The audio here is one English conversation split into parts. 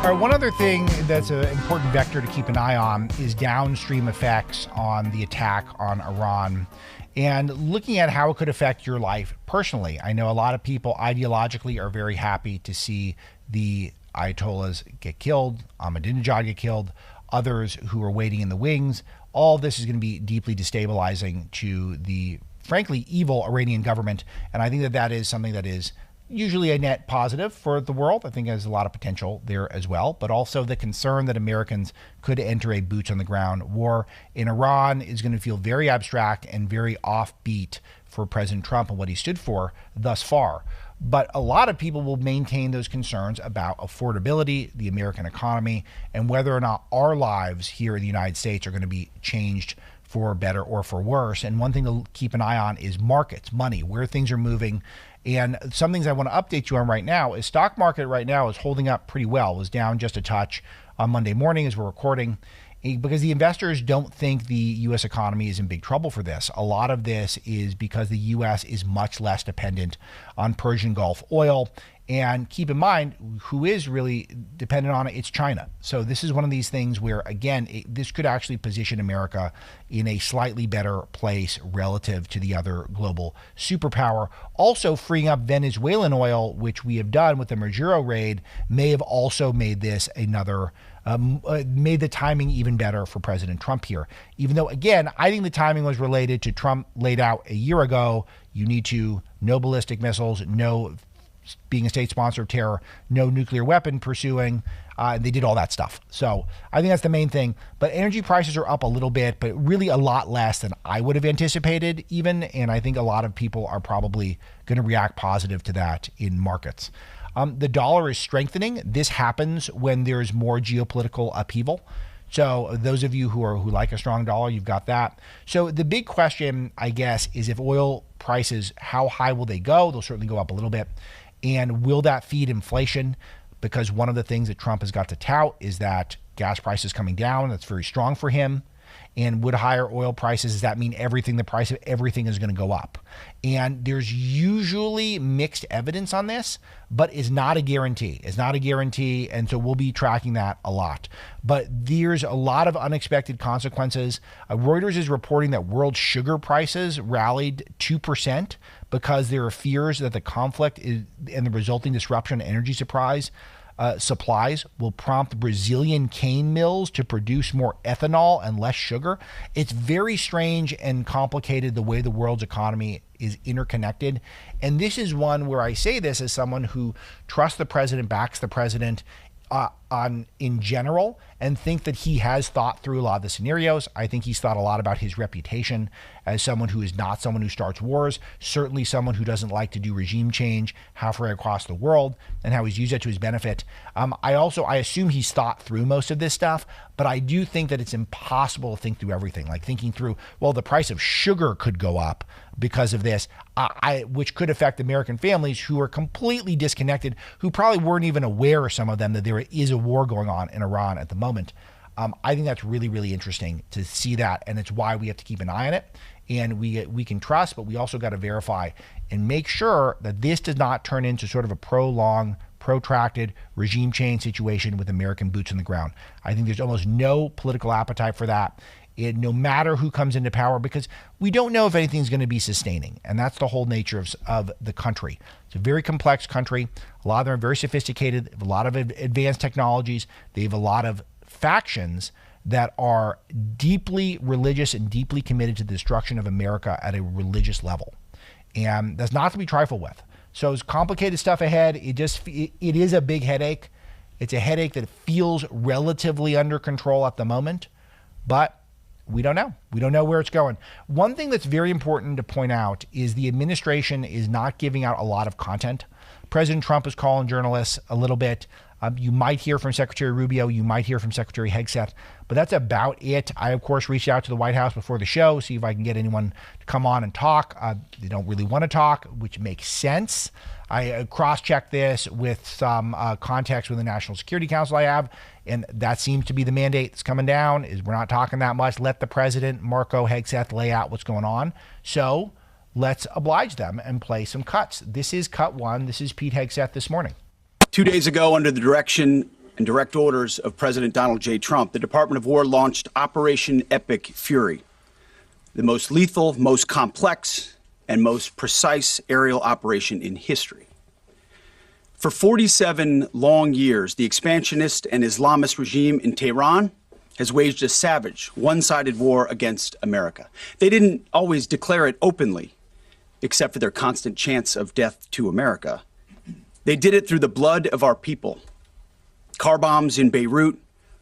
All right, one other thing that's an important vector to keep an eye on is downstream effects on the attack on Iran and looking at how it could affect your life personally. I know a lot of people ideologically are very happy to see the Ayatollahs get killed, Ahmadinejad get killed, others who are waiting in the wings. All this is going to be deeply destabilizing to the, frankly, evil Iranian government. And I think that that is something that is usually a net positive for the world. I think there's a lot of potential there as well, but also the concern that Americans could enter a boots on the ground war in Iran is going to feel very abstract and very offbeat for President Trump and what he stood for thus far. But a lot of people will maintain those concerns about affordability, the American economy, and whether or not our lives here in the United States are going to be changed for better or for worse. And one thing to keep an eye on is markets, money, where things are moving. And some things I want to update you on right now is stock market right now is holding up pretty well. It was down just a touch on Monday morning as we're recording because the investors don't think the U.S. economy is in big trouble for this. A lot of this is because the U.S. is much less dependent on Persian Gulf oil. And keep in mind, who is really dependent on it? It's China. So this is one of these things where, again, this could actually position America in a slightly better place relative to the other global superpower. Also, freeing up Venezuelan oil, which we have done with the Maduro raid, may have also made this another made the timing even better for President Trump here. Even though, again, I think the timing was related to Trump laid out a year ago. You need to no ballistic missiles, no being a state sponsor of terror, no nuclear weapon pursuing. They did all that stuff. So I think that's the main thing. But energy prices are up a little bit, but really a lot less than I would have anticipated even. And I think a lot of people are probably going to react positive to that in markets. The dollar is strengthening. This happens when there's more geopolitical upheaval. So those of you who like a strong dollar, you've got that. So the big question, I guess, is if oil prices, how high will they go? They'll certainly go up a little bit. And will that feed inflation? Because one of the things that Trump has got to tout is that gas prices coming down. That's very strong for him. And would higher oil prices, does that mean the price of everything is going to go up? And there's usually mixed evidence on this, but it's not a guarantee. It's not a guarantee. And so we'll be tracking that a lot. But there's a lot of unexpected consequences. Reuters is reporting that world sugar prices rallied 2% because there are fears that the conflict and the resulting disruption in energy supplies will prompt Brazilian cane mills to produce more ethanol and less sugar. It's very strange and complicated the way the world's economy is interconnected. And this is one where I say this as someone who trusts the president, backs the president in general, and think that he has thought through a lot of the scenarios. I think he's thought a lot about his reputation as someone who is not someone who starts wars, certainly someone who doesn't like to do regime change halfway across the world, and how he's used that to his benefit. I assume he's thought through most of this stuff, but I do think that it's impossible to think through everything. Like thinking through, well, the price of sugar could go up because of this, which could affect American families who are completely disconnected, who probably weren't even aware, some of them, that there is a war going on in Iran at the moment. I think that's really, really interesting to see that, and it's why we have to keep an eye on it. And we can trust, but we also got to verify and make sure that this does not turn into sort of a prolonged, protracted regime change situation with American boots on the ground. I think there's almost no political appetite for that. No matter who comes into power, because we don't know if anything's going to be sustaining. And that's the whole nature of the country. It's a very complex country. A lot of them are very sophisticated, a lot of advanced technologies. They have a lot of factions that are deeply religious and deeply committed to the destruction of America at a religious level. And that's not to be trifled with. So it's complicated stuff ahead. It is a big headache. It's a headache that feels relatively under control at the moment, but we don't know. We don't know where it's going. One thing that's very important to point out is the administration is not giving out a lot of content. President Trump is calling journalists a little bit. You might hear from Secretary Rubio. You might hear from Secretary Hegseth. But that's about it. I, of course, reached out to the White House before the show, see if I can get anyone to come on and talk. They don't really want to talk, which makes sense. I cross-checked this with some contacts with the National Security Council I have, and that seems to be the mandate that's coming down, is we're not talking that much. Let the president, Marco Hegseth, lay out what's going on. So let's oblige them and play some cuts. This is cut one. This is Pete Hegseth this morning. 2 days ago, under the direction and direct orders of President Donald J. Trump, the Department of War launched Operation Epic Fury, the most lethal, most complex, and most precise aerial operation in history. For 47 long years, the expansionist and Islamist regime in Tehran has waged a savage, one-sided war against America. They didn't always declare it openly, except for their constant chants of death to America. They did it through the blood of our people. Car bombs in Beirut,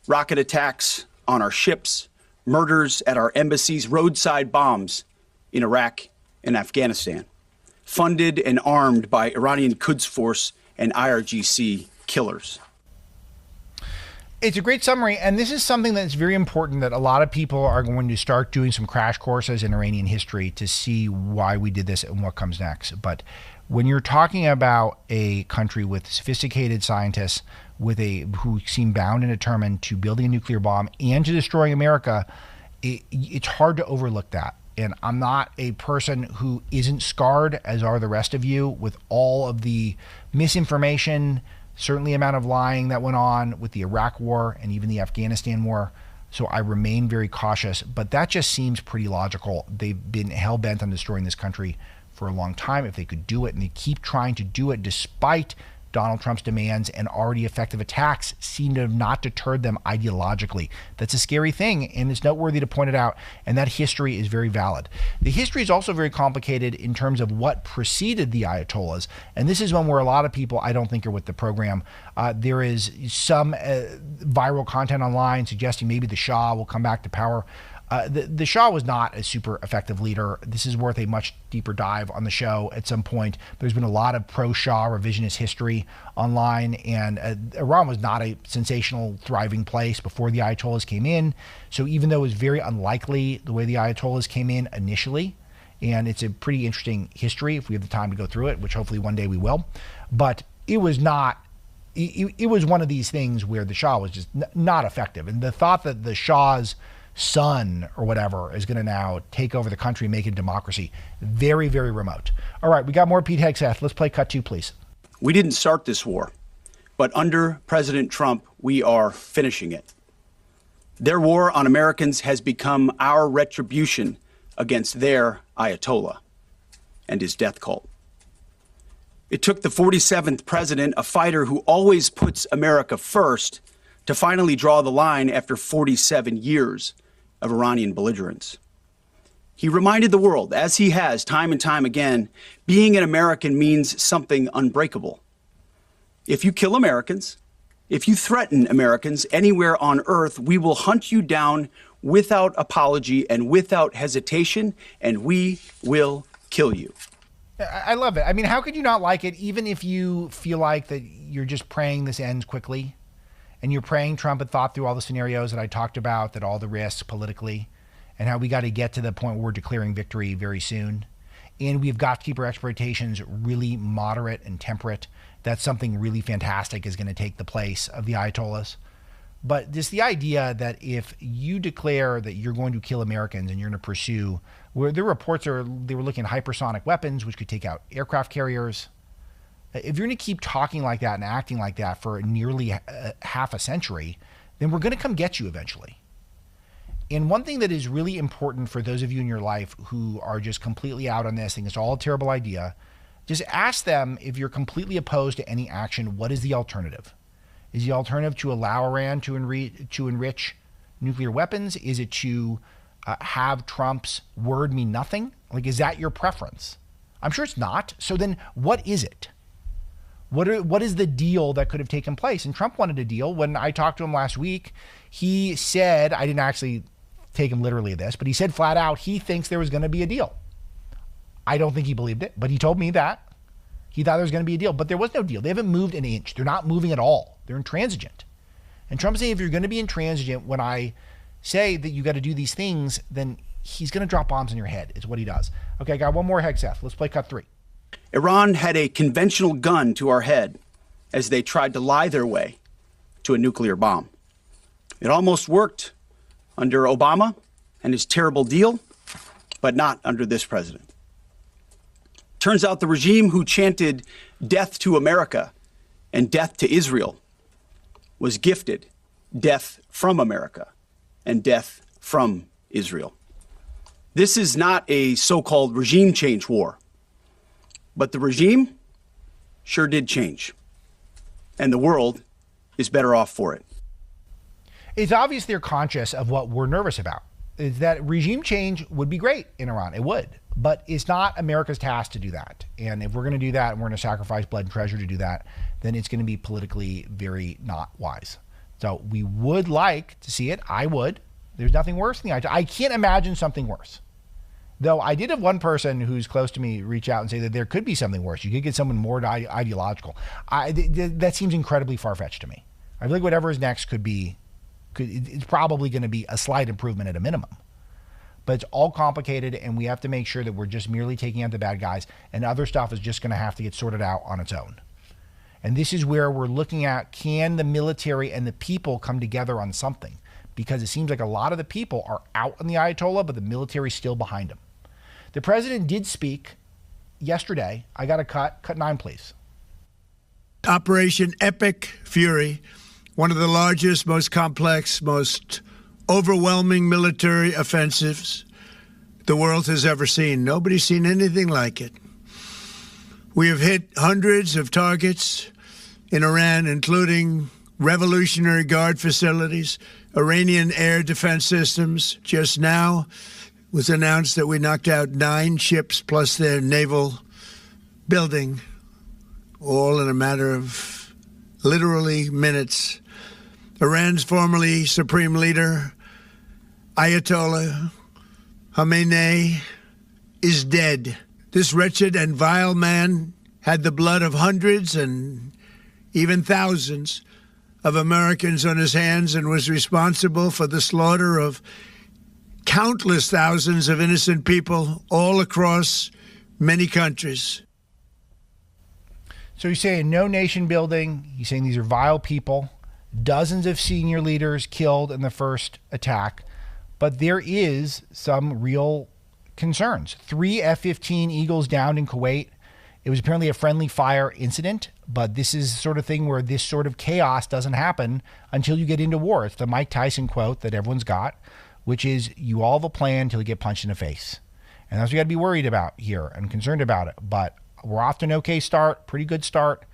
rocket attacks on our ships, murders at our embassies, roadside bombs in Iraq and Afghanistan, funded and armed by Iranian Quds Force and IRGC killers. It's a great summary, and this is something that's very important that a lot of people are going to start doing some crash courses in Iranian history to see why we did this and what comes next. But when you're talking about a country with sophisticated scientists who seem bound and determined to building a nuclear bomb and to destroying America, it's hard to overlook that. And I'm not a person who isn't scarred, as are the rest of you, with all of the misinformation, certainly amount of lying that went on with the Iraq war and even the Afghanistan war. So I remain very cautious, but that just seems pretty logical. They've been hell-bent on destroying this country for a long time. If they could do it, and they keep trying to do it despite Donald Trump's demands, and already effective attacks seem to have not deterred them ideologically. That's a scary thing, and it's noteworthy to point it out, and that history is very valid. The history is also very complicated in terms of what preceded the Ayatollahs, and this is one where a lot of people I don't think are with the program. There is some viral content online suggesting maybe the Shah will come back to power. The Shah was not a super effective leader. This is worth a much deeper dive on the show at some point. There's been a lot of pro-Shah revisionist history online, and Iran was not a sensational, thriving place before the Ayatollahs came in. So even though it was very unlikely the way the Ayatollahs came in initially, and it's a pretty interesting history if we have the time to go through it, which hopefully one day we will, but it was not. It was one of these things where the Shah was just not effective. And the thought that the Shah's son or whatever is going to now take over the country and make it a democracy, very, very remote. All right, we got more Pete Hegseth. Let's play cut 2, please. We didn't start this war, but under President Trump, we are finishing it. Their war on Americans has become our retribution against their Ayatollah and his death cult. It took the 47th president, a fighter who always puts America first, to finally draw the line after 47 years of Iranian belligerence. He reminded the world, as he has time and time again, being an American means something unbreakable. If you kill Americans, if you threaten Americans anywhere on earth, we will hunt you down without apology and without hesitation, and we will kill you. I love it. I mean, how could you not like it, even if you feel like that you're just praying this ends quickly? And you're praying Trump had thought through all the scenarios that I talked about, that all the risks politically, and how we got to get to the point where we're declaring victory very soon. And we've got to keep our expectations really moderate and temperate. That's something really fantastic is going to take the place of the Ayatollahs. But just the idea that if you declare that you're going to kill Americans and you're going to pursue, where the reports are, they were looking at hypersonic weapons, which could take out aircraft carriers. If you're going to keep talking like that and acting like that for nearly half a century, then we're going to come get you eventually. And one thing that is really important for those of you in your life who are just completely out on this, think it's all a terrible idea, just ask them, if you're completely opposed to any action, what is the alternative? Is the alternative to allow Iran to enrich nuclear weapons? Is it to have Trump's word mean nothing? Like, is that your preference? I'm sure it's not. So then what is it? What is the deal that could have taken place? And Trump wanted a deal. When I talked to him last week, he said, I didn't actually take him literally this, but he said flat out, he thinks there was going to be a deal. I don't think he believed it, but he told me that. He thought there was going to be a deal, but there was no deal. They haven't moved an inch. They're not moving at all. They're intransigent. And Trump's saying, if you're going to be intransigent, when I say that you got to do these things, then he's going to drop bombs in your head, is what he does. Okay, I got one more Hegseth. Let's play cut 3. Iran had a conventional gun to our head as they tried to lie their way to a nuclear bomb. It almost worked under Obama and his terrible deal, but not under this president. Turns out the regime who chanted death to America and death to Israel was gifted death from America and death from Israel. This is not a so-called regime change war, but the regime sure did change, and the world is better off for it. It's obvious they're conscious of what we're nervous about. Is that regime change would be great in Iran. It would. But it's not America's task to do that. And if we're going to do that and we're going to sacrifice blood and treasure to do that, then it's going to be politically very not wise. So we would like to see it. I would. There's nothing worse than I can't imagine something worse. Though I did have one person who's close to me reach out and say that there could be something worse. You could get someone more ideological. That seems incredibly far-fetched to me. I feel like whatever is next it's probably going to be a slight improvement at a minimum. But it's all complicated, and we have to make sure that we're just merely taking out the bad guys, and other stuff is just going to have to get sorted out on its own. And this is where we're looking at, can the military and the people come together on something? Because it seems like a lot of the people are out on the Ayatollah, but the military's still behind him. The president did speak yesterday. I got a cut 9, please. Operation Epic Fury, one of the largest, most complex, most overwhelming military offensives the world has ever seen. Nobody's seen anything like it. We have hit hundreds of targets in Iran, including Revolutionary Guard facilities, Iranian air defense systems. Just now was announced that we knocked out 9 ships plus their naval building, all in a matter of literally minutes. Iran's formerly supreme leader, Ayatollah Khamenei, is dead. This wretched and vile man had the blood of hundreds and even thousands of Americans on his hands and was responsible for the slaughter of countless thousands of innocent people all across many countries. So he's saying no nation building. He's saying these are vile people. Dozens of senior leaders killed in the first attack. But there is some real concerns. 3 F-15 Eagles downed in Kuwait. It was apparently a friendly fire incident, but this is the sort of thing where this sort of chaos doesn't happen until you get into war. It's the Mike Tyson quote that everyone's got, which is, you all have a plan until you get punched in the face. And that's what you got to be worried about here and concerned about it. But we're off to an okay start, pretty good start,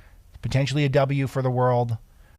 potentially a W for the world.